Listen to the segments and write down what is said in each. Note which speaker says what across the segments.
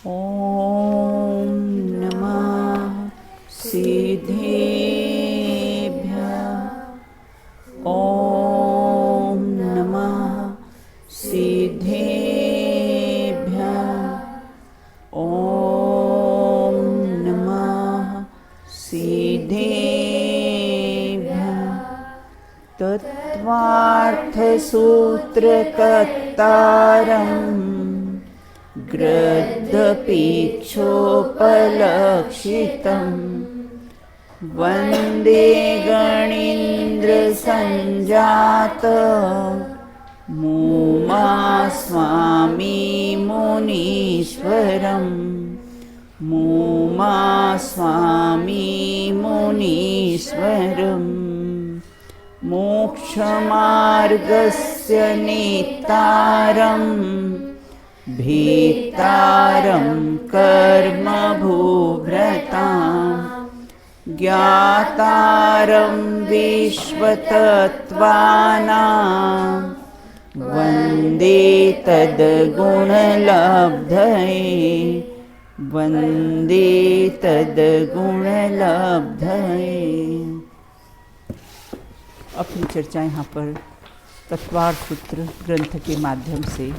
Speaker 1: ॐ नमः सिद्धेभ्यः। ॐ नमः सिद्धेभ्यः। ॐ नमः सिद्धेभ्यः। तत्त्वार्थसूत्रकर्तारम् गृद्धपीक्षोपलक्षितं वन्दे गणीन्द्रसञ्जात मुमा स्वामी मुनीश्वरं मुमा स्वामी मुनीश्वरं मोक्षमार्गस्य नेतारम् भीतारं कर्मभूभृतां ज्ञातारं विश्वतत्त्वानां वन्दे तद्गुणलब्धये वन्दे तद्गुणलब्धये। अपनी चर्चा यहाँ पर तत्वार्थ सूत्र ग्रंथ के माध्यम से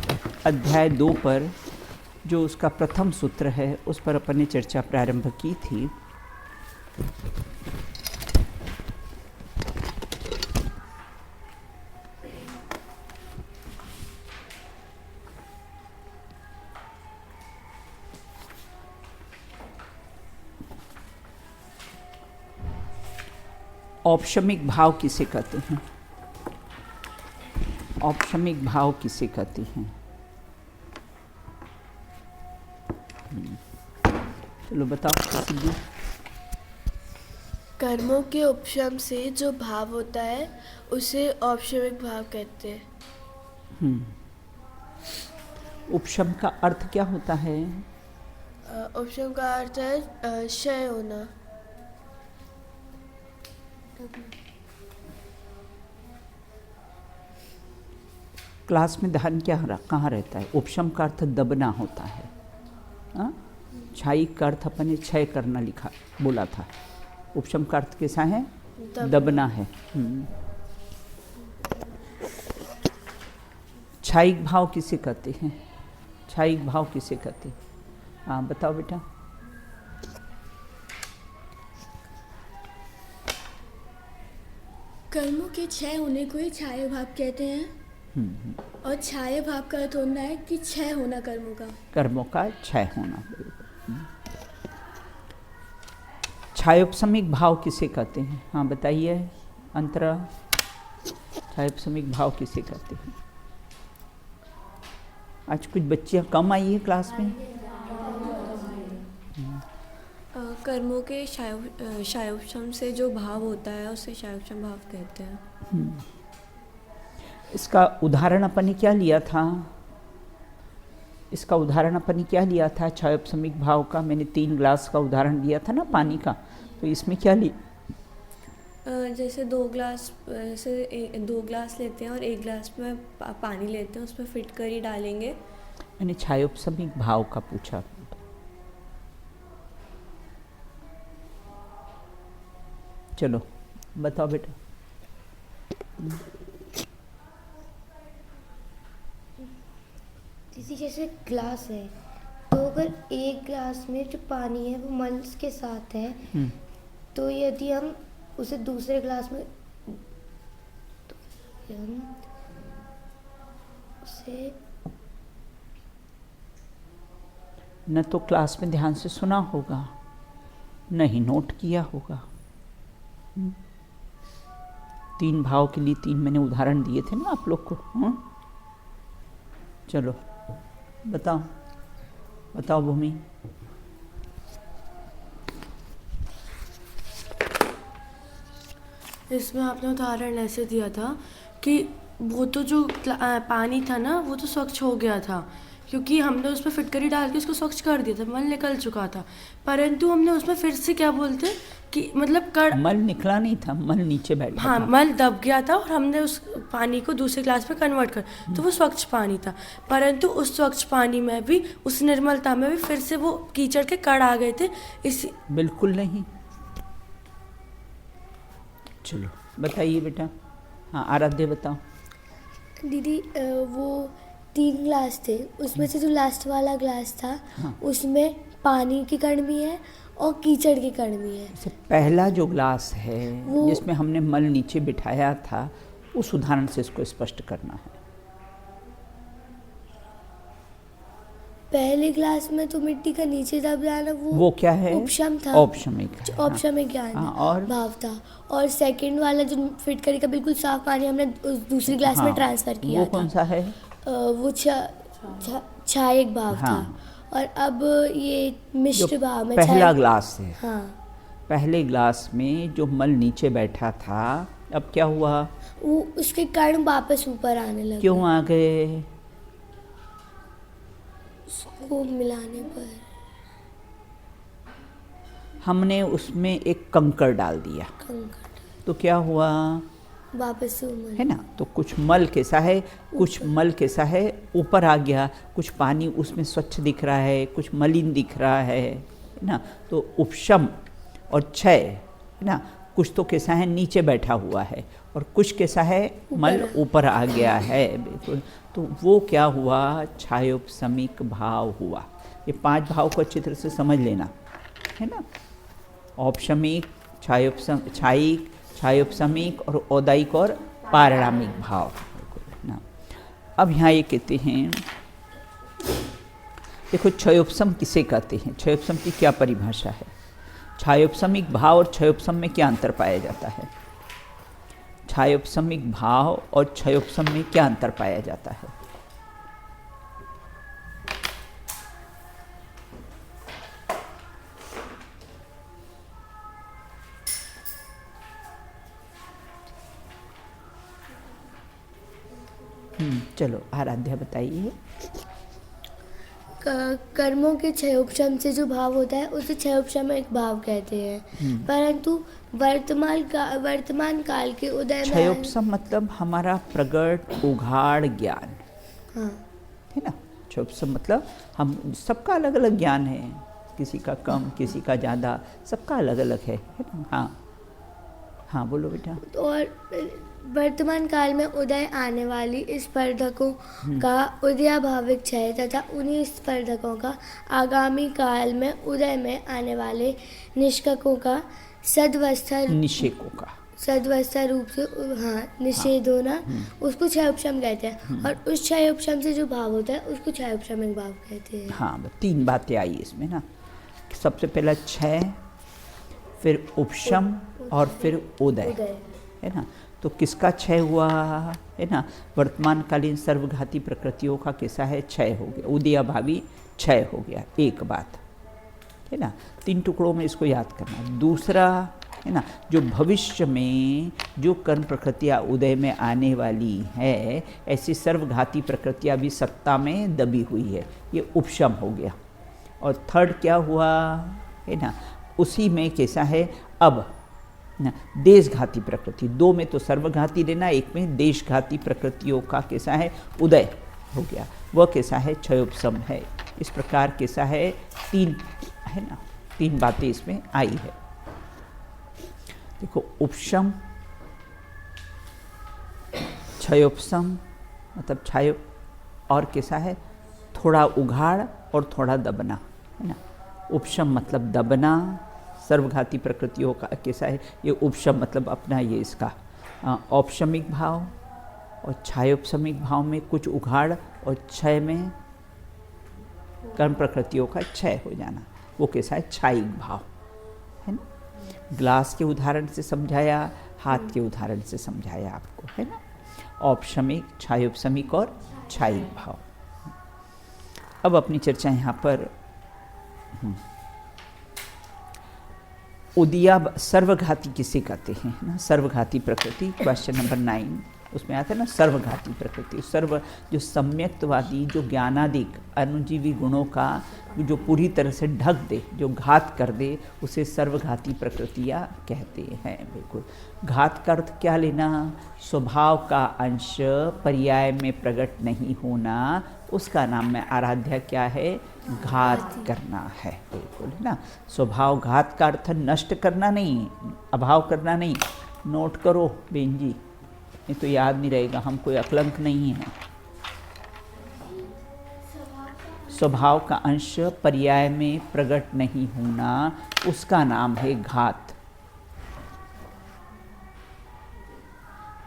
Speaker 1: अध्याय 2 पर जो उसका प्रथम सूत्र है उस पर अपन ने चर्चा प्रारंभ की थी। औपशमिक भाव किसे कहते हैं? औपशमिक भाव किसे कहते हैं? चलो बताओ।
Speaker 2: कर्मों के उपशम से जो भाव होता है उसे औपशमिक भाव कहते हैं।
Speaker 1: उपशम का अर्थ क्या होता है?
Speaker 2: उपशम का अर्थ है क्षय होना।
Speaker 1: क्लास में ध्यान कहाँ रहता है? उपशम का अर्थ दबना होता है। क्षयिक का अर्थ अपन ने क्षय करना लिखा बोला था। उपशम का अर्थ कैसा है? दबना है। क्षयिक भाव किसे कहते हैं? क्षयिक भाव किसे कहते हैं? हाँ बताओ बेटा।
Speaker 3: कर्मों के क्षय होने को ही क्षय भाव कहते हैं। और क्षय भाव का अर्थ होना है कि क्षय होना कर्मों का क्षय होना।
Speaker 1: क्षयोपशमिक भाव किसे कहते हैं? हाँ बताइए अंतरा। क्षयोपशमिक भाव किसे कहते हैं? आज कुछ बच्चियाँ कम आई है क्लास में।
Speaker 3: कर्मों के क्षयोपशम से जो भाव होता है उसे क्षयोपशम भाव कहते हैं।
Speaker 1: इसका उदाहरण अपन ने क्या लिया था? इसका उदाहरण अपन ने क्या लिया था क्षयोपशमिक भाव का? मैंने 3 ग्लास का उदाहरण दिया था ना पानी का। तो इसमें क्या लिया?
Speaker 3: जैसे 2 ग्लास लेते हैं और 1 ग्लास में पानी लेते हैं, उसमें फिट कर ही डालेंगे।
Speaker 1: मैंने क्षयोपशमिक भाव का पूछा। चलो बताओ बेटा।
Speaker 4: जैसे ग्लास है तो अगर एक ग्लास में जो पानी है वो मल्स के साथ है, तो यदि हम उसे दूसरे ग्लास में तो हम उसे
Speaker 1: न तो क्लास में ध्यान से सुना होगा, नहीं नोट किया होगा। 3 भाव के लिए 3 मैंने उदाहरण दिए थे ना आप लोग को। चलो बताओ भूमि।
Speaker 2: इसमें आपने उदाहरण ऐसे दिया था कि वो तो जो पानी था ना वो तो स्वच्छ हो गया था,
Speaker 5: क्योंकि हमने उसमें फिटकरी डाल के उसको स्वच्छ कर दिया था, मल निकल चुका था, परंतु हमने उसमें फिर से क्या बोलते हैं कि मतलब
Speaker 1: मल निकला नहीं था, मल नीचे बैठा
Speaker 5: हाँ
Speaker 1: था।
Speaker 5: मल दब गया था और हमने उस पानी को दूसरे ग्लास में कन्वर्ट कर, तो वो स्वच्छ पानी था, परंतु उस स्वच्छ पानी में भी, उस निर्मलता में भी फिर से वो कीचड़ के कण आ गए थे। इसी
Speaker 1: बिल्कुल नहीं। चलो बताइए बेटा। हाँ आराध्य बताओ।
Speaker 3: दीदी वो 3 ग्लास थे, उसमें से जो लास्ट वाला ग्लास था उसमें पानी की कण भी है और कीचड़ की कण भी है।
Speaker 1: जैसे पहला जो ग्लास है
Speaker 3: वो-
Speaker 1: जिसमें हमने मल नीचे बिठाया था, उस उदाहरण से इसको स्पष्ट करना है।
Speaker 3: पहले ग्लास में तो मिट्टी का नीचे दब जाना
Speaker 1: वो क्या है?
Speaker 3: उपशम था।
Speaker 1: औपशमिक है, हाँ।
Speaker 3: औपशमिक ज्ञान
Speaker 1: हाँ, और
Speaker 3: भाव था। और सेकंड वाला जो फिटकरी का बिल्कुल साफ पानी हमने उस दूसरी ग्लास में
Speaker 1: हाँ,
Speaker 3: ट्रांसफर किया
Speaker 1: वो
Speaker 3: था।
Speaker 1: कौन सा है?
Speaker 3: वो छायक भाव
Speaker 1: हाँ।
Speaker 3: था। और अब ये मिश्र
Speaker 1: जो
Speaker 3: भाव में
Speaker 1: पहला
Speaker 3: छायक-
Speaker 1: ग्लास है,
Speaker 3: हाँ,
Speaker 1: पहले ग्लास में जो मल नीचे बैठा था, अब क्या हुआ?
Speaker 3: वो उसके कण वापस ऊपर आने लगे।
Speaker 1: क्यों आ गए?
Speaker 3: उसको मिलाने पर
Speaker 1: हमने उसमें एक कंकड़ डाल दिया,
Speaker 3: कंकड़
Speaker 1: तो क्या हुआ?
Speaker 3: वापस से उमड़-
Speaker 1: है ना। तो कुछ मल कैसा है, कुछ मल कैसा है, ऊपर आ गया, कुछ पानी उसमें स्वच्छ दिख रहा है, कुछ मलिन दिख रहा है ना। तो उपशम और क्षय है ना, कुछ तो कैसा है नीचे बैठा हुआ है और कुछ कैसा है मल ऊपर आ गया है, बिल्कुल। तो वो क्या हुआ? छायोपशमिक भाव हुआ। ये 5 भाव को अच्छी तरह से समझ लेना है ना। औपशमिक, छायिक, छायोपशमिक और औदायिक और पारिणामिक भाव ना। अब यहाँ ये कहते हैं, देखो क्षयोपशम किसे कहते हैं, क्षयोपशम की क्या परिभाषा है? छायोपशमिक भाव और क्षयोपशम में क्या अंतर पाया जाता है? छायोपशमिक भाव और क्षयोपशम में क्या अंतर पाया जाता है? चलो आराध्या बताइए।
Speaker 3: कर्मों के क्षयोपशम से जो भाव होता है उसे क्षयोपशमिक भाव कहते हैं। परंतु वर्तमान काल के उदय में
Speaker 1: क्षयोपशम मतलब हमारा प्रगट उघाड़ ज्ञान,
Speaker 3: हाँ,
Speaker 1: है ना। क्षयोपशम मतलब हम सबका अलग अलग ज्ञान है, किसी का कम, किसी का ज़्यादा, सबका अलग अलग है ना। हाँ हाँ बोलो बेटा।
Speaker 3: और वर्तमान काल में उदय आने वाली स्पर्धकों का उदयाभाविक क्षय तथा उन्हीं स्पर्धकों का आगामी काल में उदय में आने वाले निष्ककों का
Speaker 1: निषेकों का
Speaker 3: सद्वस्था रूप से हाँ निषेध होना, उसको क्षयोपशम कहते हैं। और उस क्षयोपशम से जो भाव होता है उसको क्षयोपशमिक भाव कहते हैं।
Speaker 1: हाँ, 3 बातें आई इसमें ना। सबसे पहला क्षय, फिर उपशम और फिर उदय, है ना। तो किसका क्षय हुआ है ना? वर्तमानकालीन सर्वघाती प्रकृतियों का कैसा है? क्षय हो गया, उदयाभावी क्षय हो गया। एक बात है ना, 3 टुकड़ों में इसको याद करना। दूसरा है ना, जो भविष्य में जो कर्म प्रकृतियाँ उदय में आने वाली है, ऐसी सर्वघाती प्रकृतियाँ भी सत्ता में दबी हुई है, ये उपशम हो गया। और थर्ड क्या हुआ है ना, उसी में कैसा है अब ना, देशघाती प्रकृति। 2 में तो सर्वघाती लेना, 1 में देशघाती प्रकृतियों का कैसा है? उदय हो गया। वह कैसा है? क्षयोपशम है। इस प्रकार कैसा है? 3 है ना, 3 बातें इसमें आई है। देखो, उपशम, क्षयोपशम मतलब क्षय, और कैसा है? थोड़ा उघाड़ और थोड़ा दबना, है ना। उपशम मतलब दबना, सर्वघाती प्रकृतियों का कैसा है? ये उपशम मतलब अपना ये इसका औपशमिक भाव, और छायोपशमिक भाव में कुछ उघाड़ और क्षय में कर्म प्रकृतियों का क्षय हो जाना, वो कैसा है? क्षायिक भाव, है ना। ग्लास के उदाहरण से समझाया, हाथ के उदाहरण से समझाया आपको, है ना। औपशमिक, छायोपशमिक और क्षायिक भाव। अब अपनी चर्चा यहाँ पर सर्वघाती किसे कहते हैं ना, सर्वघाती प्रकृति। Question number 9। उसमें आता है ना सर्वघाती प्रकृति। सर्व जो सम्यक्तवादी, जो ज्ञानादिक अनुजीवी गुणों का जो पूरी तरह से ढक दे, जो घात कर दे, उसे सर्वघाती प्रकृतियाँ कहते हैं। बिल्कुल घात का अर्थ क्या लेना? स्वभाव का अंश पर्याय में प्रकट नहीं होना, उसका नाम में आराध्या क्या है? घात करना है। बिल्कुल है ना। स्वभाव घात का अर्थ नष्ट करना नहीं, अभाव करना नहीं। नोट करो बेन जी, नहीं तो याद नहीं रहेगा, हम कोई अकलंक नहीं है। स्वभाव का अंश पर्याय में प्रकट नहीं होना, उसका नाम है घात।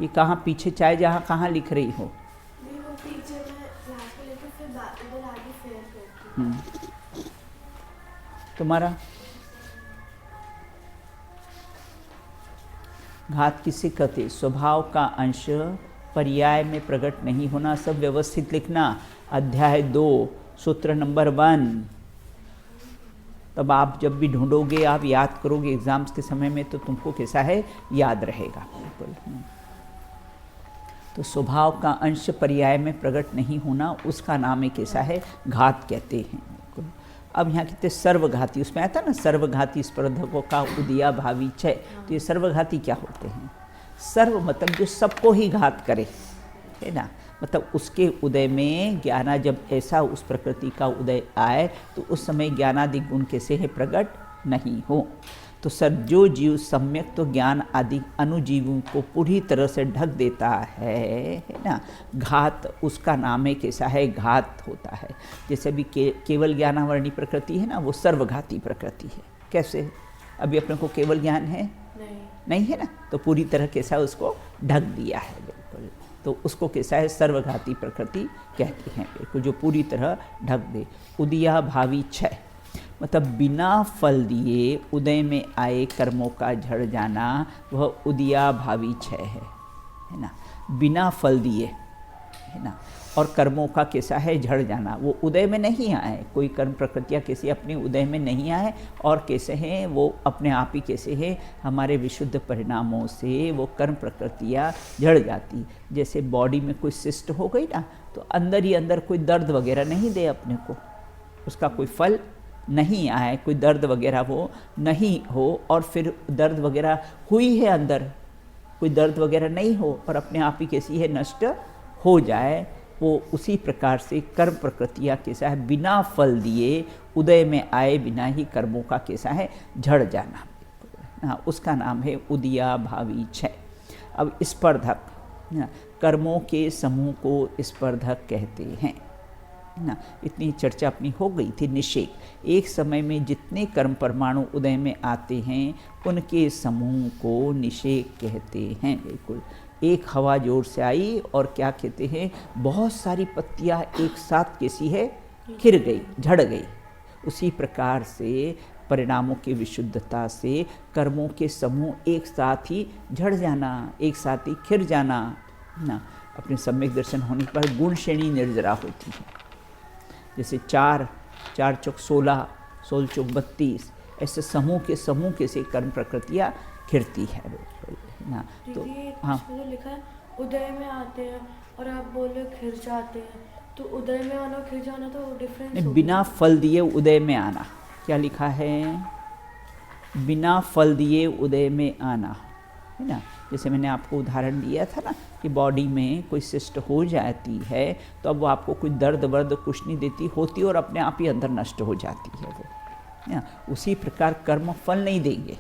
Speaker 1: ये कहाँ पीछे चाहे जहाँ कहाँ लिख रही हो? तुम्हारा घात किसे कहते? स्वभाव का अंश पर्याय में प्रकट नहीं होना। सब व्यवस्थित लिखना। अध्याय 2 सूत्र नंबर 1। तब आप जब भी ढूंढोगे, आप याद करोगे एग्जाम्स के समय में, तो तुमको कैसा है? याद रहेगा। बिल्कुल। तो स्वभाव का अंश पर्याय में प्रकट नहीं होना, उसका नाम है कैसा है? घात कहते हैं। बिल्कुल। अब यहाँ कहते सर्वघाती, उसमें आता है ना सर्वघाती स्पर्धकों का उदया भावी क्षय। तो ये सर्वघाती क्या होते हैं? सर्व मतलब जो सबको ही घात करे, है ना। मतलब उसके उदय में ज्ञाना जब ऐसा उस प्रकृति का उदय आए, तो उस समय ज्ञानादि गुण कैसे है? प्रकट नहीं हो। तो सर जो जीव सम्यक तो ज्ञान आदि अनुजीवों को पूरी तरह से ढक देता है ना, घात उसका नाम है कैसा है? घात होता है। जैसे अभी केवल ज्ञानावरणी प्रकृति है ना, वो सर्वघाती प्रकृति है। कैसे? अभी अपने को केवल ज्ञान है? नहीं है ना, तो पूरी तरह कैसा उसको ढक दिया है। बिल्कुल। तो उसको कैसा है? सर्वघाती प्रकृति कहते हैं। बिल्कुल, जो पूरी तरह ढक दे। उदया भावी क्षय मतलब बिना फल दिए उदय में आए कर्मों का झड़ जाना, वह उदया भावी क्षय है ना। बिना फल दिए, है ना, और कर्मों का कैसा है? झड़ जाना। वो उदय में नहीं आए, कोई कर्म प्रकृतियाँ कैसे अपने उदय में नहीं आए, और कैसे हैं वो अपने आप ही कैसे हैं? हमारे विशुद्ध परिणामों से वो कर्म प्रकृतियाँ झड़ जाती। जैसे बॉडी में कोई सिस्ट हो गई ना, तो अंदर ही अंदर कोई दर्द वगैरह नहीं दे अपने को, उसका कोई फल नहीं आए, कोई दर्द वगैरह वो नहीं हो, और फिर दर्द वगैरह हुई है अंदर, कोई दर्द वगैरह नहीं हो, और अपने आप ही कैसी है? नष्ट हो जाए। वो उसी प्रकार से कर्म प्रकृतियाँ कैसा है? बिना फल दिए उदय में आए बिना ही कर्मों का कैसा है? झड़ जाना। हाँ, उसका नाम है उदया भावी क्षय। अब स्पर्धक, कर्मों के समूह को स्पर्धक कहते हैं ना। इतनी चर्चा अपनी हो गई थी। निषेक, एक समय में जितने कर्म परमाणु उदय में आते हैं उनके समूह को निषेक कहते हैं। बिल्कुल। एक हवा जोर से आई और क्या कहते हैं? बहुत सारी पत्तियां एक साथ कैसी है? खिर गई, झड़ गई। उसी प्रकार से परिणामों की विशुद्धता से कर्मों के समूह एक साथ ही झड़ जाना, एक साथ ही खिर जाना ना। अपने सम्यक दर्शन होने पर गुण श्रेणी निर्जरा होती है। जैसे 4 चौक 16, 16 चौक 32, ऐसे समूह के समूह कैसे कर्म प्रकृतियाँ खिरती है ना। तो हाँ,
Speaker 5: लिखा है उदय में आते हैं और आप बोले खिर जाते हैं, तो उदय में आना खिर जाना तो डिफरेंस।
Speaker 1: बिना फल दिए उदय में आना, क्या लिखा है? बिना फल दिए उदय में आना, है ना। जैसे मैंने आपको उदाहरण दिया था ना कि बॉडी में कोई सिस्ट हो जाती है, तो अब वो आपको कोई दर्द वर्द कुछ नहीं देती होती, और अपने आप ही अंदर नष्ट हो जाती है वो। उसी प्रकार कर्म फल नहीं देंगे,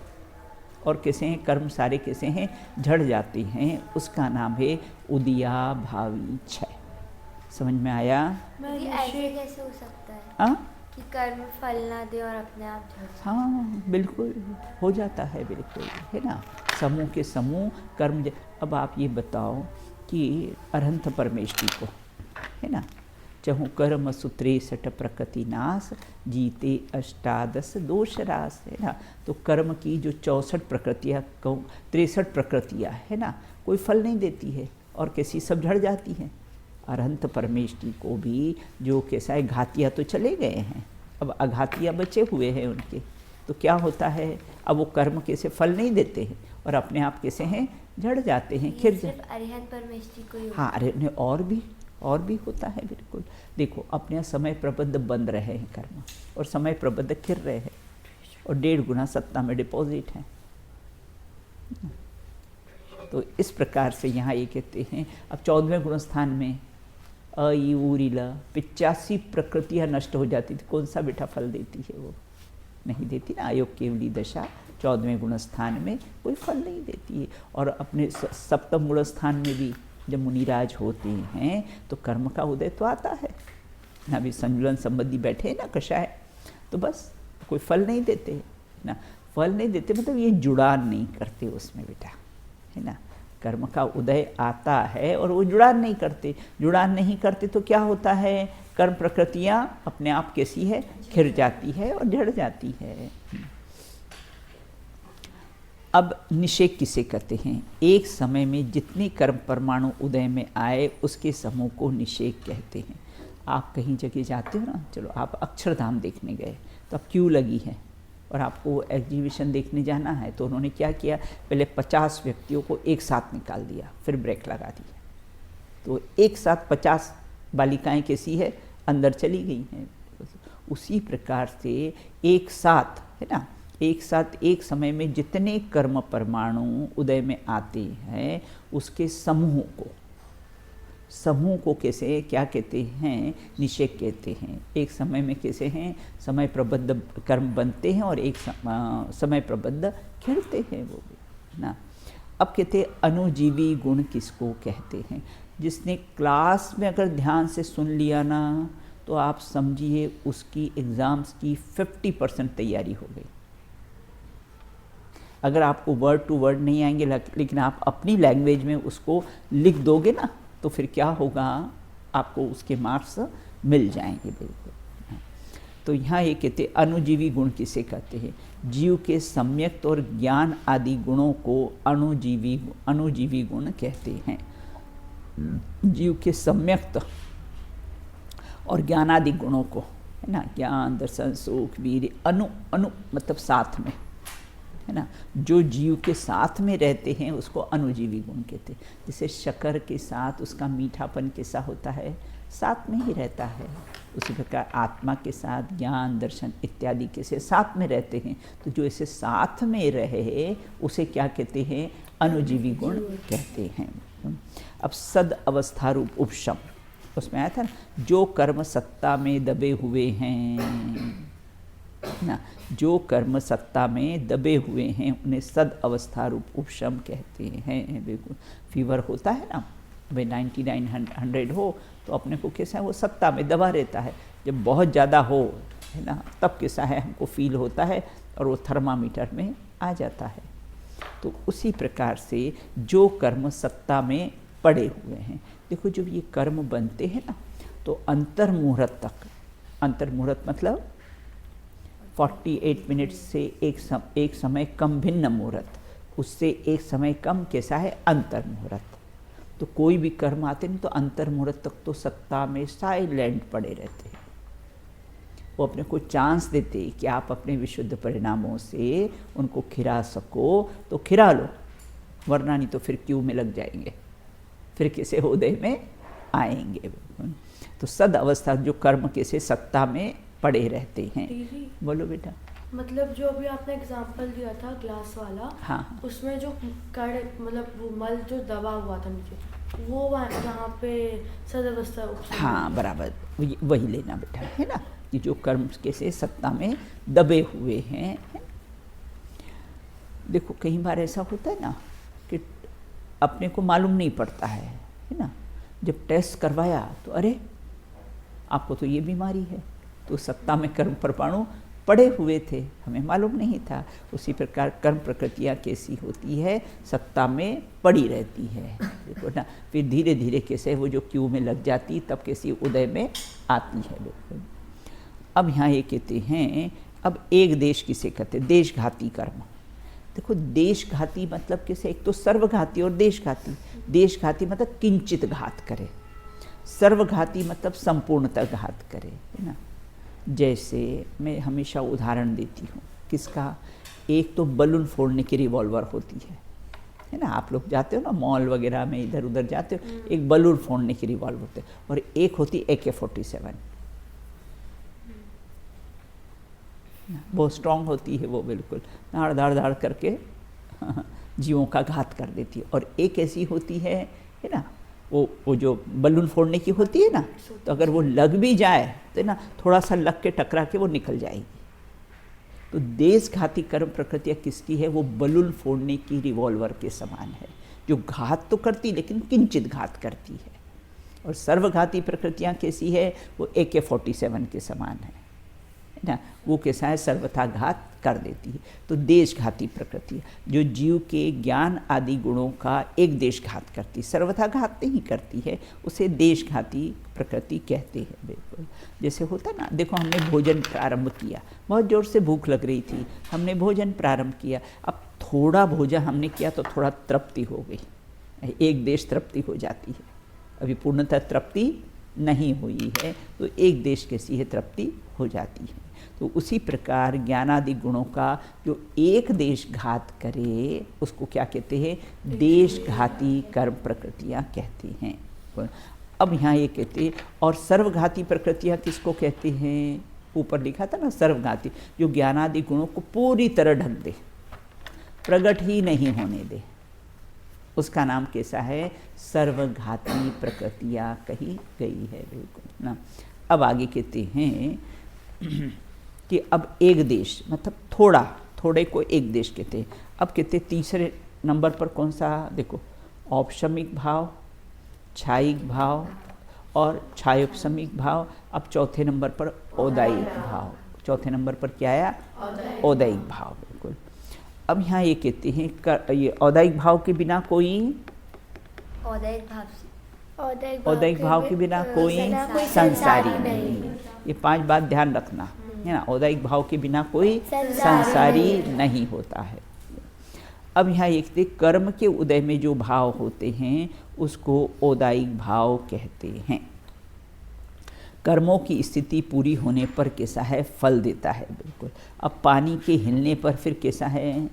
Speaker 1: और कैसे हैं कर्म सारे कैसे हैं? झड़ जाते हैं। उसका नाम है उदया भावी क्षय। समझ में आया?
Speaker 4: ऐसे कैसे हो सकता है?
Speaker 1: हाँ,
Speaker 4: कि कर्म फल ना दे और अपने आप झड़ जाए।
Speaker 1: हाँ बिल्कुल हो जाता है। बिल्कुल, है ना। समूह के समूह कर्म। अब आप ये बताओ कि अरहंत परमेष्टि को, है ना, चहु कर्म सूत्रे सट प्रकृति नाश, जीते अष्टादश दोष रास, है ना। तो कर्म की जो 64 प्रकृतियाँ, 63 प्रकृतियाँ, है ना, कोई फल नहीं देती है, और कैसी सब झड़ जाती हैं। अरहंत परमेष्टि को भी जो कैसा है? घातिया तो चले गए हैं, अब अघातिया बचे हुए हैं उनके, तो क्या होता है? अब वो कर्म कैसे फल नहीं देते हैं, और अपने आप कैसे हैं, झड़ जाते हैं, खिर जाते।
Speaker 4: सिर्फ अरिहंत परमेश्वरी को ही
Speaker 1: हाँ, अरे नहीं, और भी होता है बिल्कुल। देखो अपने यहाँ समय प्रबंध बंद रहे हैं कर्म, और समय प्रबंध खिर रहे हैं, और 1.5 गुना सत्ता में डिपॉजिट है। तो इस प्रकार से यहाँ ये कहते हैं। अब 14वें गुण स्थान में अ ई उ री ल 85 प्रकृतियाँ नष्ट हो जाती थी। कौन सा बेटा फल देती है? वो नहीं देती ना। अयोग केवली दशा 14वें गुण स्थान में कोई फल नहीं देती है। और अपने सप्तम गुण स्थान में भी जब मुनिराज होते हैं तो कर्म का उदय तो आता है ना। अभी संजुलन संबंधी बैठे हैं ना कषाय, तो बस कोई फल नहीं देते ना। फल नहीं देते मतलब ये जुड़ान नहीं करते उसमें बेटा, है ना। कर्म का उदय आता है और वो जुड़ान नहीं करते। जुड़ान नहीं करते तो क्या होता है, कर्म प्रकृतियाँ अपने आप कैसी है, खिर जाती है और झड़ जाती है। अब निषेक किसे कहते हैं? एक समय में जितने कर्म परमाणु उदय में आए उसके समूह को निषेक कहते हैं। आप कहीं जगह जाते हो ना, चलो आप अक्षरधाम देखने गए तो अब क्यू लगी है और आपको एग्जीबिशन देखने जाना है, तो उन्होंने क्या किया, पहले 50 व्यक्तियों को एक साथ निकाल दिया, फिर ब्रेक लगा दिया। तो एक साथ 50 बालिकाएं कैसी है, अंदर चली गई हैं। उसी प्रकार से एक साथ, है ना, एक साथ एक समय में जितने कर्म परमाणु उदय में आते हैं उसके समूह को कैसे क्या कहते हैं, निषेक कहते हैं। एक समय में कैसे हैं, समय प्रबद्ध कर्म बनते हैं और एक समय प्रबद्ध खिलते हैं वो भी ना। अब कहते हैं अनुजीवी गुण किसको कहते हैं? जिसने क्लास में अगर ध्यान से सुन लिया ना तो आप समझिए उसकी एग्ज़ाम्स की 50% तैयारी हो गई। अगर आपको वर्ड टू वर्ड नहीं आएंगे लेकिन आप अपनी लैंग्वेज में उसको लिख दोगे ना तो फिर क्या होगा, आपको उसके मार्क्स मिल जाएंगे बिल्कुल। तो यहाँ ये कहते अनुजीवी गुण किसे कहते हैं? जीव के सम्यक्त और ज्ञान आदि गुणों को अनुजीवी गुण कहते हैं। जीव के सम्यक्त और ज्ञान आदि गुणों को, है ना, ज्ञान दर्शन सुख वीर्य अनु मतलब साथ में, है ना, जो जीव के साथ में रहते हैं उसको अनुजीवी गुण कहते हैं। जैसे शक्कर के साथ उसका मीठापन कैसा होता है, साथ में ही रहता है। उसी प्रकार आत्मा के साथ ज्ञान दर्शन इत्यादि कैसे साथ में रहते हैं, तो जो ऐसे साथ में रहे उसे क्या कहते हैं, अनुजीवी गुण कहते हैं। अब सद अवस्था रूप उपशम, उसमें आया था ना, जो कर्म सत्ता में दबे हुए हैं ना, जो कर्म सत्ता में दबे हुए हैं उन्हें सद अवस्था रूप उपशम कहते हैं। बिल्कुल फीवर होता है ना, भाई 99-100 हो तो अपने को कैसा है, वो सत्ता में दबा रहता है। जब बहुत ज़्यादा हो, है ना, तब कैसा है, हमको फील होता है और वो थर्मामीटर में आ जाता है। तो उसी प्रकार से जो कर्म सत्ता में पड़े हुए हैं, देखो जब ये कर्म बनते हैं ना तो अंतर्मुहूर्त तक, अंतर्मुहूर्त मतलब 48 मिनट से एक समय कम भिन्न मुहूर्त, उससे एक समय कम कैसा है, अंतर मुहूर्त। तो कोई भी कर्म आते नहीं तो अंतर मुहूर्त तक तो सत्ता में साइलेंट पड़े रहते हैं। वो अपने को चांस देते हैं कि आप अपने विशुद्ध परिणामों से उनको खिरा सको तो खिरा लो, वरना नहीं तो फिर क्यू में लग जाएंगे, फिर किसे उदय में आएंगे। तो सद अवस्था जो कर्म कैसे सत्ता में पड़े रहते हैं। बोलो बेटा।
Speaker 5: मतलब जो अभी आपने एग्जाम्पल दिया था ग्लास वाला,
Speaker 1: हाँ,
Speaker 5: उसमें जो कड़ मतलब वो मल जो दबा हुआ था नीचे, वो यहाँ पे सदअवस्था उपशम।
Speaker 1: हाँ बराबर, वही लेना बेटा, है ना, कि जो कर्म कैसे सत्ता में दबे हुए हैं। देखो कई बार ऐसा होता है ना कि अपने को मालूम नहीं पड़ता है ना, जब टेस्ट करवाया तो अरे आपको तो ये बीमारी है, तो सत्ता में कर्म परमाणु पड़े हुए थे, हमें मालूम नहीं था। उसी प्रकार कर्म प्रकृतियाँ कैसी होती है, सत्ता में पड़ी रहती है, देखो ना, फिर धीरे धीरे कैसे वो जो क्यू में लग जाती तब कैसी उदय में आती है। बिल्कुल। अब यहाँ ये कहते हैं, अब एक देश किसे कहते हैं, देशघाती कर्म। देखो देशघाती मतलब कैसे, एक तो सर्वघाती और देशघाती। देशघाती मतलब किंचित घात करे, सर्वघाती मतलब संपूर्णतः घात करे, है ना। जैसे मैं हमेशा उदाहरण देती हूँ, किसका, एक तो बलून फोड़ने की रिवॉल्वर होती है, है ना। आप लोग जाते हो ना मॉल वगैरह में, इधर उधर जाते हो, एक बलून फोड़ने की रिवॉल्वर होते हैं, और एक होती AK-47, बहुत स्ट्रांग होती है वो, बिल्कुल धाड़ धाड़ धाड़ करके जीवों का घात कर देती है। और एक ऐसी होती है ना, वो जो बलून फोड़ने की होती है ना, तो अगर वो लग भी जाए तो ना थोड़ा सा लग के टकरा के वो निकल जाएगी। तो देशघाती कर्म प्रकृतियाँ किसकी है? वो बलून फोड़ने की रिवॉल्वर के समान है, जो घात तो करती लेकिन किंचित घात करती है। और सर्वघाती प्रकृतियाँ कैसी है? वो AK-47 के समान है ना, वो कैसा है? सर्वथा घात कर देती है। तो देशघाती प्रकृति जो जीव के ज्ञान आदि गुणों का एक देशघात करती, सर्वथा घात नहीं करती है, उसे देशघाती प्रकृति कहते हैं। बिल्कुल जैसे होता ना, देखो हमने भोजन प्रारंभ किया, बहुत ज़ोर से भूख लग रही थी, हमने भोजन प्रारंभ किया, अब थोड़ा भोजन हमने किया तो थोड़ा तृप्ति हो गई, एक देश तृप्ति हो जाती है, अभी पूर्णतः तृप्ति नहीं हुई है, तो एक देश कैसी है? तृप्ति हो जाती है। तो उसी प्रकार ज्ञानादि गुणों का जो एक देश घात करे उसको क्या कहते हैं? देशघाती कर्म प्रकृतियाँ कहते हैं। अब यहाँ ये कहते हैं, और सर्वघाती प्रकृतियाँ किसको कहते हैं? ऊपर लिखा था ना सर्वघाती, जो ज्ञानादि गुणों को पूरी तरह ढक दे, प्रकट ही नहीं होने दे, उसका नाम कैसा है? सर्वघाती प्रकृतियाँ कही गई है। बिल्कुल ना। अब आगे कहते हैं कि अब एक देश मतलब थोड़े को एक देश कहते हैं। अब कहते हैं तीसरे नंबर पर कौन सा? देखो, औपशमिक भाव, छायिक भाव और छायोपशमिक भाव। अब चौथे नंबर पर औदायिक भाव। चौथे नंबर पर क्या आया? औदायिक भाव। बिल्कुल। अब यहाँ ये कहते हैं ये औदायिक भाव के बिना कोई औदायिक भाव के बिना कोई संसारी नहीं। ये 5 बात ध्यान रखना है ना, औदायिक भाव के बिना कोई संसारी नहीं होता है। अब यहाँ एक कर्म के उदय में जो भाव होते हैं उसको औदायिक भाव कहते हैं। कर्मों की स्थिति पूरी होने पर कैसा है? फल देता है। बिल्कुल। अब पानी के हिलने पर फिर कैसा है?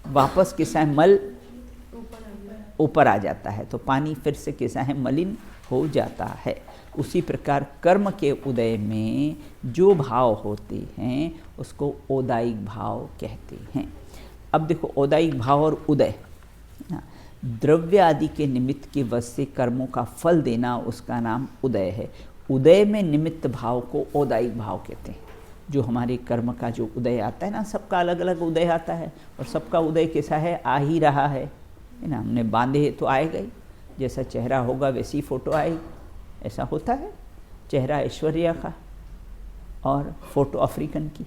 Speaker 1: वापस कैसा है? मल ऊपर आ जाता है, तो पानी फिर से कैसा है? मलिन हो जाता है। उसी प्रकार कर्म के उदय में जो भाव होते हैं उसको औदायिक भाव कहते हैं। अब देखो, औदायिक भाव और उदय ना, द्रव्य आदि के निमित्त के वश से कर्मों का फल देना, उसका नाम उदय है। उदय में निमित्त भाव को औदायिक भाव कहते हैं। जो हमारे कर्म का जो उदय आता है ना, सबका अलग अलग उदय आता है, और सबका उदय कैसा है? आ ही रहा है ना। हमने बांधे तो आएगा ही, जैसा चेहरा होगा वैसी फ़ोटो आएगी, ऐसा होता है। चेहरा ऐश्वर्या का और फोटो अफ्रीकन की,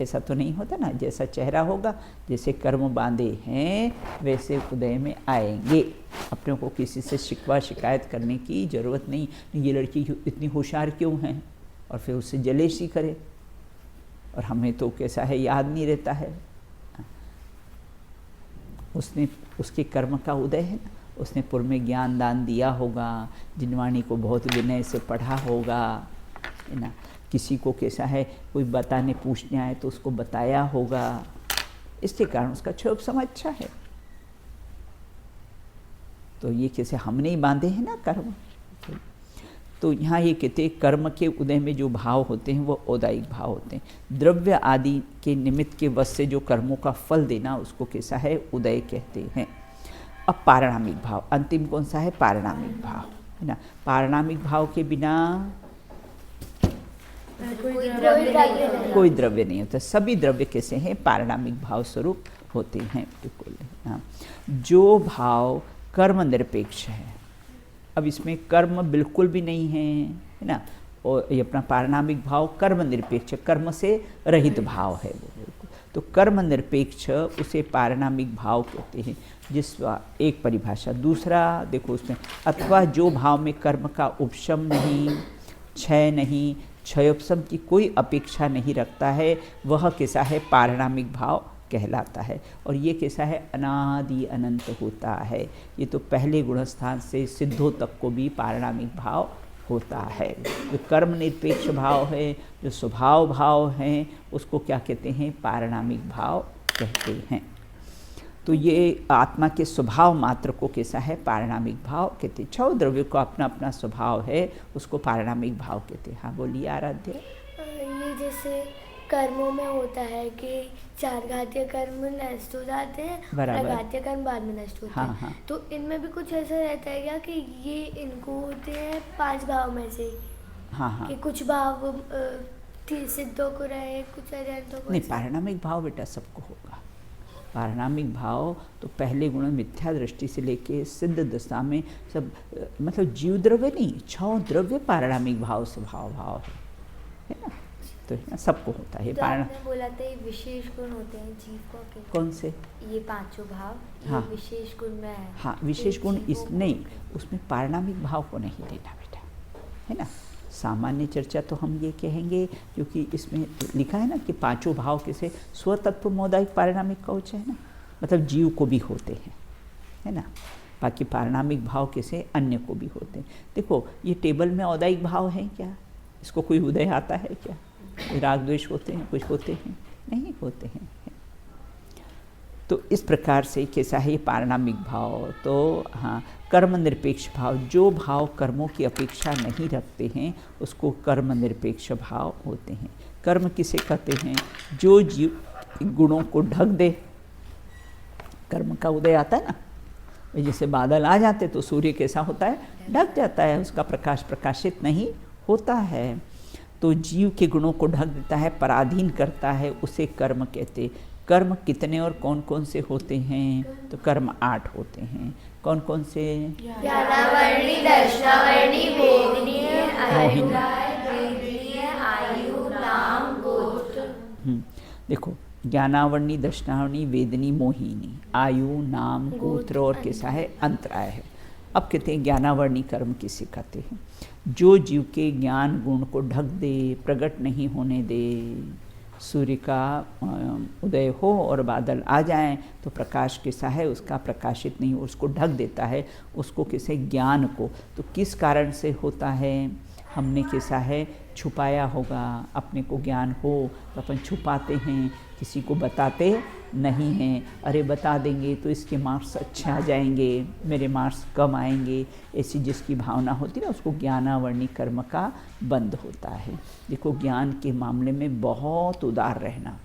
Speaker 1: ऐसा तो नहीं होता ना। जैसा चेहरा होगा, जैसे कर्म बांधे हैं, वैसे उदय में आएंगे। अपने को किसी से शिकवा शिकायत करने की ज़रूरत नहीं। ये लड़की इतनी होशियार क्यों है, और फिर उससे जलेसी करे, और हमें तो कैसा है? याद नहीं रहता है। उसने उसके कर्म का उदय है ना, उसने पूर्व में ज्ञान दान दिया होगा, जिनवाणी को बहुत विनय से पढ़ा होगा, है ना। किसी को कैसा है? कोई बताने पूछने आए तो उसको बताया होगा, इसके कारण उसका क्षोभ समय अच्छा है। तो ये कैसे हमने ही बांधे हैं ना कर्म। तो यहाँ ये कहते हैं कर्म के उदय में जो भाव होते हैं वो औदायिक भाव होते हैं। द्रव्य आदि के निमित्त के वश से जो कर्मों का फल देना, उसको कैसा है? उदय कहते हैं। अब पारिणामिक भाव, अंतिम कौन सा है? पारिणामिक भाव, है ना। पारिणामिक भाव के बिना कोई द्रव्य नहीं होता। सभी द्रव्य कैसे हैं? पारिणामिक भाव स्वरूप होते हैं। बिल्कुल। हाँ, जो भाव कर्म निरपेक्ष है, अब इसमें कर्म बिल्कुल भी नहीं है ना, और ये अपना पारिणामिक भाव कर्म निरपेक्ष, कर्म से रहित भाव है वो। तो कर्म निरपेक्ष उसे पारिणामिक भाव कहते हैं। जिसका एक परिभाषा। दूसरा देखो उसमें, अथवा जो भाव में कर्म का उपशम नहीं, क्षय नहीं, क्षयोपशम की कोई अपेक्षा नहीं रखता है, वह कैसा है? पारिणामिक भाव कहलाता है। और ये कैसा है? अनादि अनंत होता है। ये तो पहले गुणस्थान से सिद्धों तक को भी पारिणामिक भाव होता है। जो कर्म निरपेक्ष भाव है, जो स्वभाव भाव हैं, उसको क्या कहते हैं? पारिणामिक भाव कहते हैं। तो ये आत्मा के स्वभाव मात्र को कैसा है, पारिणामिक भाव कहते हैं। 6 द्रव्य को अपना अपना स्वभाव है, उसको पारिणामिक भाव कहते हैं। हाँ बोलिए आराध्य।
Speaker 3: ये जैसे कर्मों में होता है कि 4 घातीय कर्म नष्ट हो जाते हैं,
Speaker 1: बराबर।
Speaker 3: अघातीय कर्म बाद में नष्ट होते
Speaker 1: हाँ,
Speaker 3: हैं।
Speaker 1: हाँ।
Speaker 3: तो इनमें भी कुछ ऐसा रहता है क्या कि ये इनको होते हैं 5 भाव में से,
Speaker 1: हाँ हाँ,
Speaker 3: कि कुछ भाव सिद्धों को रहे, कुछ अजंतों को
Speaker 1: नहीं
Speaker 3: ऐसे?
Speaker 1: पारिणामिक भाव बेटा सबको होगा। पारिणामिक भाव तो पहले गुण मिथ्या दृष्टि से लेके सिद्ध दशा में सब मतलब जीव द्रव्य नहीं, 6 द्रव्य पारिणामिक भाव स्वभाव भाव है ना। तो है ना, सबको होता है
Speaker 6: तो
Speaker 1: पारण।
Speaker 6: आपने बोला था ये विशेष गुण होते हैं जीव को के,
Speaker 1: कौन से?
Speaker 6: ये 5 भाव
Speaker 1: हाँ।
Speaker 6: ये विशेष गुण में है।
Speaker 1: हाँ विशेष गुण
Speaker 6: तो
Speaker 1: इस
Speaker 6: जीवों
Speaker 1: नहीं, उसमें पारिणामिक भाव को नहीं लेना बेटा, है ना। सामान्य चर्चा तो हम ये कहेंगे, क्योंकि इसमें लिखा है ना कि 5 भाव कैसे स्वतत्व मोदायिक पारिणामिक कवच है ना, मतलब जीव को भी होते हैं, है ना। बाकी पारिणामिक भाव कैसे अन्य को भी होते हैं। देखो ये टेबल में औदायिक भाव हैं क्या? इसको कोई उदय आता है क्या? कोई राग द्वेष होते हैं, कुछ होते हैं? नहीं होते हैं। तो इस प्रकार से कैसा है ये पारिणामिक भाव। तो हाँ, कर्म निरपेक्ष भाव, जो भाव कर्मों की अपेक्षा नहीं रखते हैं उसको कर्म निरपेक्ष भाव होते हैं। कर्म किसे कहते हैं? जो जीव गुणों को ढक दे। कर्म का उदय आता है ना, जैसे बादल आ जाते तो सूर्य कैसा होता है? ढक जाता है, उसका प्रकाश प्रकाशित नहीं होता है। तो जीव के गुणों को ढक देता है, पराधीन करता है, उसे कर्म कहते। कर्म कितने और कौन कौन से होते हैं? तो कर्म 8 होते हैं। कौन कौन से?
Speaker 3: ज्ञानावर्णी, दर्शनावर्णी, वेदनीय,
Speaker 1: मोहिनी।
Speaker 3: आयु, नाम, गोत्र।
Speaker 1: देखो ज्ञानावर्णी, दर्शनावर्णी, वेदनी, मोहिनी, आयु, नाम, गोत्र और कैसा है? अंतराय है। अब कहते हैं ज्ञानावर्णी कर्म किसे कहते हैं? जो जीव के ज्ञान गुण को ढक दे, प्रकट नहीं होने दे। सूर्य का उदय हो और बादल आ जाएं तो प्रकाश कैसा है? उसका प्रकाशित नहीं, उसको ढक देता है, उसको कैसे? ज्ञान को। तो किस कारण से होता है? हमने कैसा है? छुपाया होगा। अपने को ज्ञान हो तो अपन छुपाते हैं, किसी को बताते नहीं हैं। अरे बता देंगे तो इसके मार्क्स अच्छे आ जाएंगे, मेरे मार्क्स कम आएंगे, ऐसी जिसकी भावना होती है ना, उसको ज्ञानावर्णी कर्म का बंध होता है। देखो ज्ञान के मामले में बहुत उदार रहना।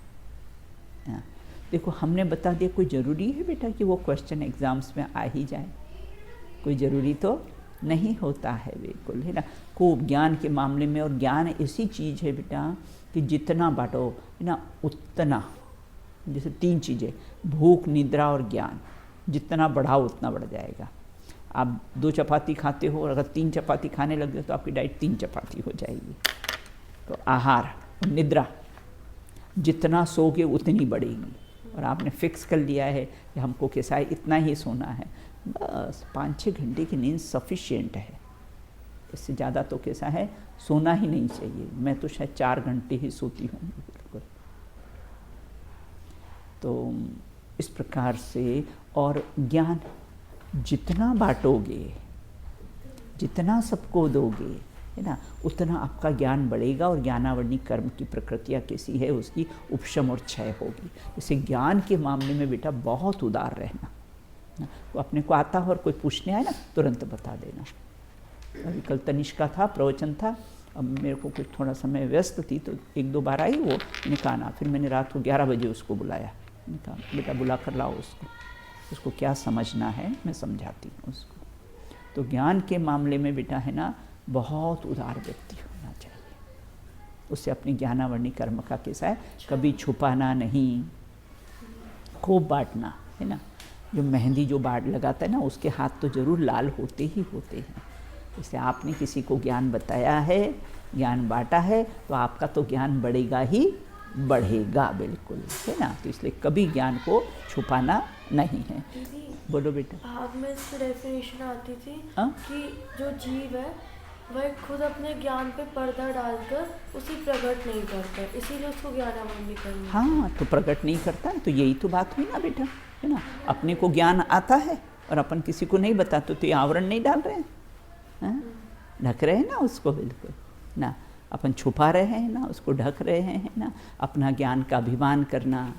Speaker 1: देखो हमने बता दिया, कोई ज़रूरी है बेटा कि वो क्वेश्चन एग्ज़ाम्स में आ ही जाए? कोई ज़रूरी तो नहीं होता है, बिल्कुल, है ना। को ज्ञान के मामले में, और ज्ञान ऐसी चीज़ है बेटा कि जितना बांटो है ना उतना, जैसे 3 चीज़ें, भूख, निद्रा और ज्ञान, जितना बढ़ाओ उतना बढ़ जाएगा। आप 2 चपाती खाते हो और अगर 3 चपाती खाने लग गए तो आपकी डाइट 3 चपाती हो जाएगी। तो आहार, निद्रा, जितना सोगे उतनी बढ़ेगी। और आपने फिक्स कर लिया है कि हमको कैसा है, इतना ही सोना है, बस 5-6 घंटे की नींद सफिशिएंट है। इससे ज़्यादा तो कैसा है, सोना ही नहीं चाहिए। मैं तो शायद 4 घंटे ही सोती हूँ बिल्कुल। तो इस प्रकार से, और ज्ञान जितना बांटोगे, जितना सबको दोगे, है ना, उतना आपका ज्ञान बढ़ेगा। और ज्ञानावर्णी कर्म की प्रकृतियाँ कैसी है, उसकी उपशम और क्षय होगी। जैसे ज्ञान के मामले में बेटा बहुत उदार रहना। तो अपने को आता हो और कोई पूछने आए ना, तुरंत बता देना। अभी कल तनिष्का था, प्रवचन था, अब मेरे को कुछ थोड़ा समय व्यस्त थी तो 1-2 बार आई वो, मैंने कहा ना। फिर मैंने रात को 11 बजे उसको बुलाया, मैंने कहा बेटा बुला कर लाओ उसको क्या समझना है मैं समझाती हूँ उसको। तो ज्ञान के मामले में बेटा है ना बहुत उदार व्यक्ति होना चाहिए। उससे अपनी ज्ञानावर्णी कर्म का कैसा है, कभी छुपाना नहीं, खूब बांटना, है ना। जो मेहंदी जो बाढ़ लगाता है ना, उसके हाथ तो ज़रूर लाल होते ही होते हैं। इसलिए आपने किसी को ज्ञान बताया है, ज्ञान बांटा है, तो आपका तो ज्ञान बढ़ेगा ही बढ़ेगा, बिल्कुल, है ना। तो इसलिए कभी ज्ञान को छुपाना नहीं है। बोलो बेटा।
Speaker 5: भाव में इसकी डेफिनेशन आती थी
Speaker 1: हाँ?
Speaker 5: कि जो जीव है वह खुद अपने ज्ञान पे पर्दा डालकर उसे प्रकट नहीं करता, इसीलिए उसको ज्ञानावर्णी करनी।
Speaker 1: हाँ, तो प्रकट नहीं करता, तो यही तो बात हुई ना बेटा, है ना। अपने को ज्ञान आता है और अपन किसी को नहीं बताते, तो ये आवरण नहीं डाल रहे हैं, ढक रहे हैं ना उसको, बिल्कुल ना। अपन छुपा रहे हैं ना, उसको ढक रहे हैं ना। अपना ज्ञान का अभिमान करना,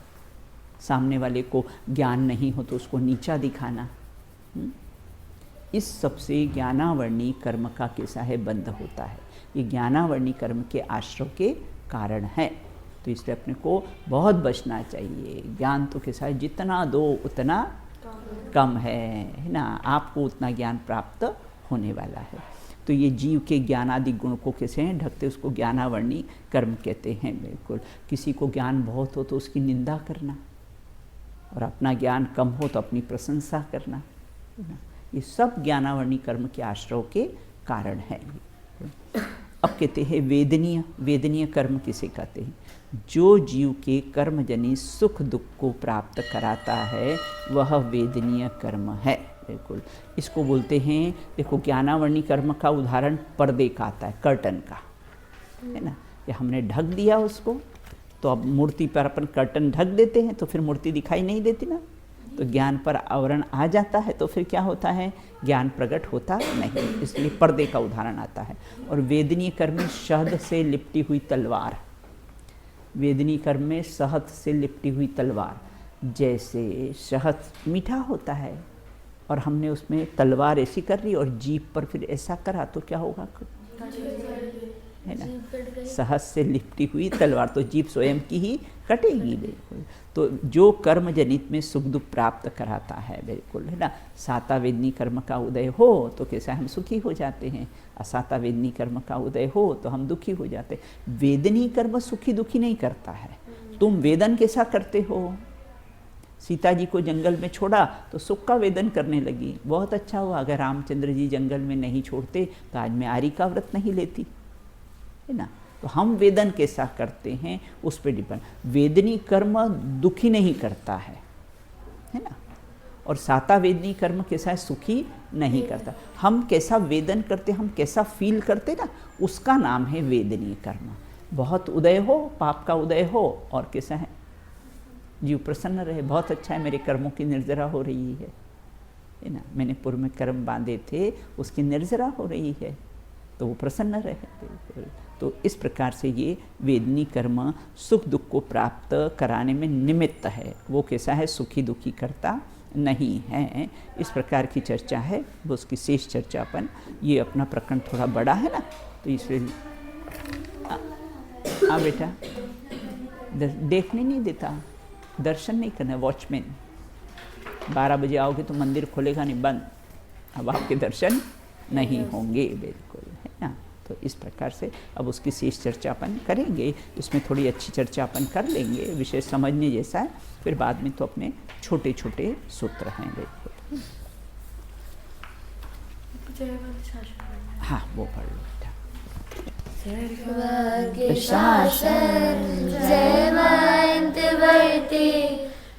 Speaker 1: सामने वाले को ज्ञान नहीं हो तो उसको नीचा दिखाना, इस सब से ज्ञानावर्णी कर्म का कैसा है बंध होता है। ये ज्ञानावर्णी कर्म के आश्रय के कारण है। तो इसलिए अपने को बहुत बचना चाहिए। ज्ञान तो कैसा है, जितना दो उतना कम है ना, आपको उतना ज्ञान प्राप्त होने वाला है। तो ये जीव के ज्ञान आदि गुण को कैसे हैं ढकते, उसको ज्ञानावर्णी कर्म कहते हैं। बिल्कुल, किसी को ज्ञान बहुत हो तो उसकी निंदा करना, और अपना ज्ञान कम हो तो अपनी प्रशंसा करना, ये सब ज्ञानावर्णी कर्म के आश्रय के कारण है। अब कहते हैं वेदनीय। वेदनीय कर्म किसे कहते हैं? जो जीव के कर्मजनी सुख दुख को प्राप्त कराता है वह वेदनीय कर्म है। बिल्कुल, इसको बोलते हैं, देखो ज्ञानावर्णी कर्म का उदाहरण पर्दे का आता है, कर्टन का, है ना। ये हमने ढक दिया उसको, तो अब मूर्ति पर अपन कर्टन ढक देते हैं तो फिर मूर्ति दिखाई नहीं देती ना, तो ज्ञान पर आवरण आ जाता है तो फिर क्या होता है, ज्ञान प्रकट होता नहीं, इसलिए पर्दे का उदाहरण आता है। और वेदनीय कर्म में शहद से लिपटी हुई तलवार, वेदनीय कर्म में शहद से लिपटी हुई तलवार, जैसे शहद मीठा होता है और हमने उसमें तलवार ऐसी कर ली और जीभ पर फिर ऐसा करा तो क्या होगा, है ना, शहद से लिपटी हुई तलवार, तो जीभ स्वयं की ही कटेगी। बिल्कुल, तो जो कर्म जनित में सुख दुख प्राप्त कराता है, बिल्कुल, है ना। साता वेदनी कर्म का उदय हो तो कैसा हम सुखी हो जाते हैं, असाता वेदनी कर्म का उदय हो तो हम दुखी हो जाते हैं। वेदनी कर्म सुखी दुखी नहीं करता है। तुम वेदन कैसा करते हो, सीता जी को जंगल में छोड़ा तो सुख का वेदन करने लगी, बहुत अच्छा हुआ। अगर रामचंद्र जी जंगल में नहीं छोड़ते तो आज मैं आरी का व्रत नहीं लेती, है ना। तो हम वेदन कैसा करते हैं उस पर डिपेंड। वेदनी कर्म दुखी नहीं करता है ना, और साता वेदनी कर्म कैसा है, सुखी नहीं करता। हम कैसा वेदन करते, हम कैसा फील करते ना, उसका नाम है वेदनीय कर्म। बहुत उदय हो, पाप का उदय हो, और कैसा है, जीव प्रसन्न रहे, बहुत अच्छा है, मेरे कर्मों की निर्जरा हो रही है ना, मैंने पूर्व में कर्म बांधे थे उसकी निर्जरा हो रही है, तो वो प्रसन्न रहे। तो इस प्रकार से ये वेदनी कर्म सुख दुख को प्राप्त कराने में निमित्त है, वो कैसा है, सुखी दुखी करता नहीं है। इस प्रकार की चर्चा है, वो उसकी शेष चर्चा अपन, ये अपना प्रकरण थोड़ा बड़ा है ना, तो इसलिए बेटा देखने नहीं देता, दर्शन नहीं करना। वॉचमैन 12 बजे आओगे तो मंदिर खोलेगा नहीं, बंद, अब आपके दर्शन नहीं होंगे, बिल्कुल, है ना। तो इस प्रकार से अब उसकी शेष चर्चा अपन करेंगे, इसमें थोड़ी अच्छी चर्चा अपन कर लेंगे, विषय समझने जैसा है। फिर बाद में तो अपने छोटे छोटे सूत्र हैं, बिल्कुल। हाँ, वो पढ़ लो बेटा।
Speaker 3: शासन जयवंतवर्ते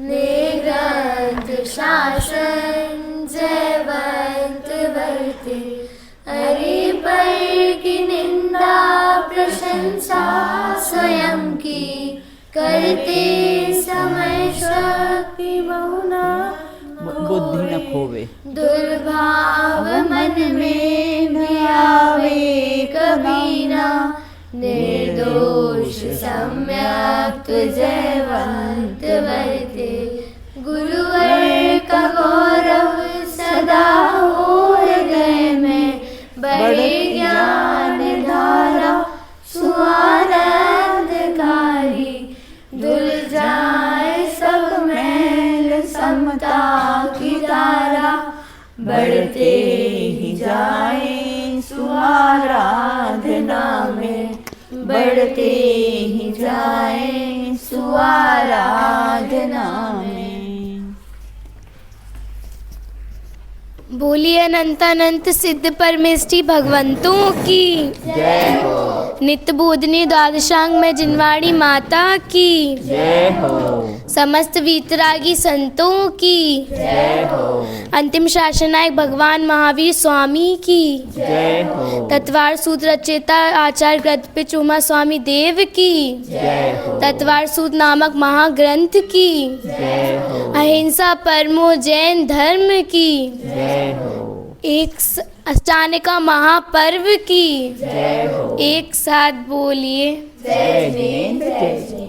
Speaker 3: निग्रंथ शासन जयवंतवर्ते, हरि पर की निंदा प्रशंसा स्वयं की, करते समय शक्ति बहुना
Speaker 1: बुद्धि न खोवे,
Speaker 3: दुर्भाव मन में न आवे कभी ना, निर्दोष सम्यक जयवंत वर्ते, गुरुवर का गौरव सदा हो हृदय में, बड़े ज्ञान धारा सुआनंदकारी, धुल जाए सब मैल समता की धारा, बढ़ते ही जाए सुआराधना में, बढ़ते ही जाए सुआराधना में। बोलिए अनंत अनंत सिद्ध परमेष्टि भगवंतों की
Speaker 1: जय हो।
Speaker 3: नित्य बोधनी द्वादशांग में जिनवाड़ी माता की
Speaker 1: जय हो।
Speaker 3: समस्त वीतरागी संतों की
Speaker 1: जय हो।
Speaker 3: अंतिम शासनायक भगवान महावीर स्वामी की
Speaker 1: जय हो।
Speaker 3: तत्वार सूत्र रचयिता आचार्य ग्रंथ चूमा स्वामी देव की
Speaker 1: जय हो।
Speaker 3: तत्वार सूत्र नामक महाग्रंथ की
Speaker 1: जय हो।
Speaker 3: अहिंसा परमो जैन धर्म की
Speaker 1: जय हो।
Speaker 3: एक अष्टानिका महापर्व की
Speaker 1: जय हो।
Speaker 3: एक साथ बोलिए
Speaker 1: जय जिनेंद्र जय।